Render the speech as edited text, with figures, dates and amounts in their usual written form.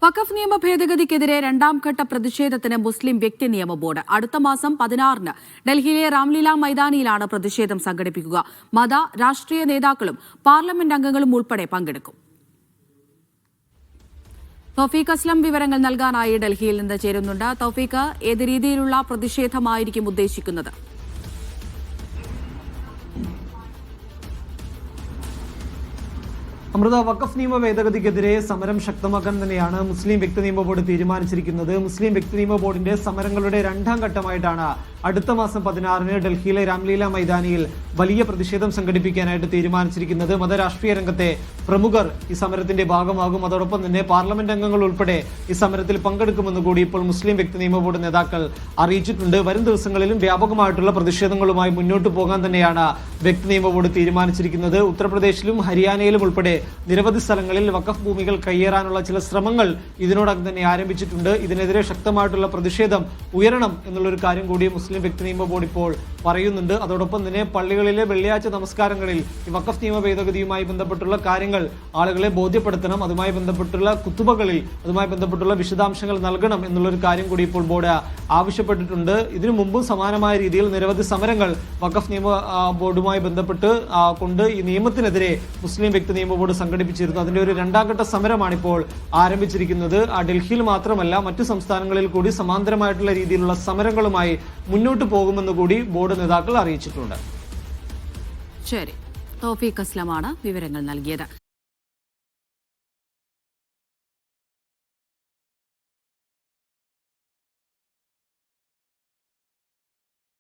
വഖഫ് നിയമ ഭേദഗതിക്കെതിരെ രണ്ടാം ഘട്ട പ്രതിഷേധത്തിന് മുസ്ലിം വ്യക്തി നിയമ ബോർഡ് അടുത്ത മാസം 16-ന് ഡൽഹിയിലെ രാംലീല മൈതാനിയിലാണ് പ്രതിഷേധം സംഘടിപ്പിക്കുക. മത രാഷ്ട്രീയ നേതാക്കളും പാർലമെന്റ് അംഗങ്ങളും ഉൾപ്പെടെ പങ്കെടുക്കും. തൗഫീഖ് അസ്ലം വിവരങ്ങൾ നൽകാനായി ഡൽഹിയിൽ നിന്ന് ചേരുന്നുണ്ട്. തൗഫീഖ്, ഏത് രീതിയിലുള്ള പ്രതിഷേധമായിരിക്കും ഉദ്ദേശിക്കുന്നത്? അമൃത, വഖഫ് നിയമ ഭേദഗതിക്കെതിരെ സമരം ശക്തമാക്കാൻ തന്നെയാണ് മുസ്ലിം വ്യക്തി നിയമ ബോർഡ് തീരുമാനിച്ചിരിക്കുന്നത്. മുസ്ലിം വ്യക്തി നിയമ ബോർഡിന്റെ സമരങ്ങളുടെ രണ്ടാം ഘട്ടമായിട്ടാണ് അടുത്ത മാസം 16-ന് ഡൽഹിയിലെ രാംലീല മൈതാനിയിൽ വലിയ പ്രതിഷേധം സംഘടിപ്പിക്കാനായിട്ട് തീരുമാനിച്ചിരിക്കുന്നത്. മതരാഷ്ട്രീയ രംഗത്തെ പ്രമുഖർ ഈ സമരത്തിന്റെ ഭാഗമാകും. അതോടൊപ്പം തന്നെ പാർലമെന്റ് അംഗങ്ങൾ ഉൾപ്പെടെ ഈ സമരത്തിൽ പങ്കെടുക്കുമെന്ന് കൂടി ഇപ്പോൾ മുസ്ലിം വ്യക്തി നിയമ ബോർഡ് നേതാക്കൾ അറിയിച്ചിട്ടുണ്ട്. വരും ദിവസങ്ങളിലും വ്യാപകമായിട്ടുള്ള പ്രതിഷേധങ്ങളുമായി മുന്നോട്ട് പോകാൻ തന്നെയാണ് വ്യക്തി നിയമ ബോർഡ് തീരുമാനിച്ചിരിക്കുന്നത്. ഉത്തർപ്രദേശിലും ഹരിയാനയിലും ഉൾപ്പെടെ നിരവധി സ്ഥലങ്ങളിൽ വഖഫ് ഭൂമികൾ കയ്യേറാനുള്ള ചില ശ്രമങ്ങൾ ഇതിനോടകം തന്നെ ആരംഭിച്ചിട്ടുണ്ട്. ഇതിനെതിരെ ശക്തമായിട്ടുള്ള പ്രതിഷേധം ഉയരണം എന്നുള്ളൊരു കാര്യം കൂടി മുസ്ലിം വ്യക്തി നിയമ ബോർഡ് ഇപ്പോൾ പറയുന്നുണ്ട്. അതോടൊപ്പം തന്നെ പള്ളികളിലെ വെള്ളിയാഴ്ച നമസ്കാരങ്ങളിൽ ഈ വഖഫ് നിയമ ഭേദഗതിയുമായി ബന്ധപ്പെട്ടുള്ള കാര്യങ്ങൾ ആളുകളെ ബോധ്യപ്പെടുത്തണം. അതുമായി ബന്ധപ്പെട്ടുള്ള കുത്തുബകളിൽ അതുമായി ബന്ധപ്പെട്ടുള്ള വിശദാംശങ്ങൾ നൽകണം എന്നുള്ളൊരു കാര്യം കൂടി ഇപ്പോൾ ബോർഡ് ആവശ്യപ്പെട്ടിട്ടുണ്ട്. ഇതിനു മുമ്പും സമാനമായ രീതിയിൽ നിരവധി സമരങ്ങൾ വഖഫ് നിയമ ബോർഡുമായി ബന്ധപ്പെട്ട് കൊണ്ട് ഈ നിയമത്തിനെതിരെ മുസ്ലിം വ്യക്തി നിയമ ബോർഡ് സംഘടിപ്പിച്ചിരുന്നു. അതിന്റെ ഒരു രണ്ടാം ഘട്ട സമരമാണ് ഇപ്പോൾ ആരംഭിച്ചിരിക്കുന്നത്. ഡൽഹിയിൽ മാത്രമല്ല മറ്റു സംസ്ഥാനങ്ങളിൽ കൂടി സമാന്തരമായിട്ടുള്ള രീതിയിലുള്ള സമരങ്ങളുമായി മുന്നോട്ട് പോകുമെന്ന് കൂടി ബോർഡ് നേതാക്കൾ അറിയിച്ചിട്ടുണ്ട്. ശരി, തൗഫീഖ് അസ്ലമാണ് വിവരങ്ങൾ നൽകിയത്.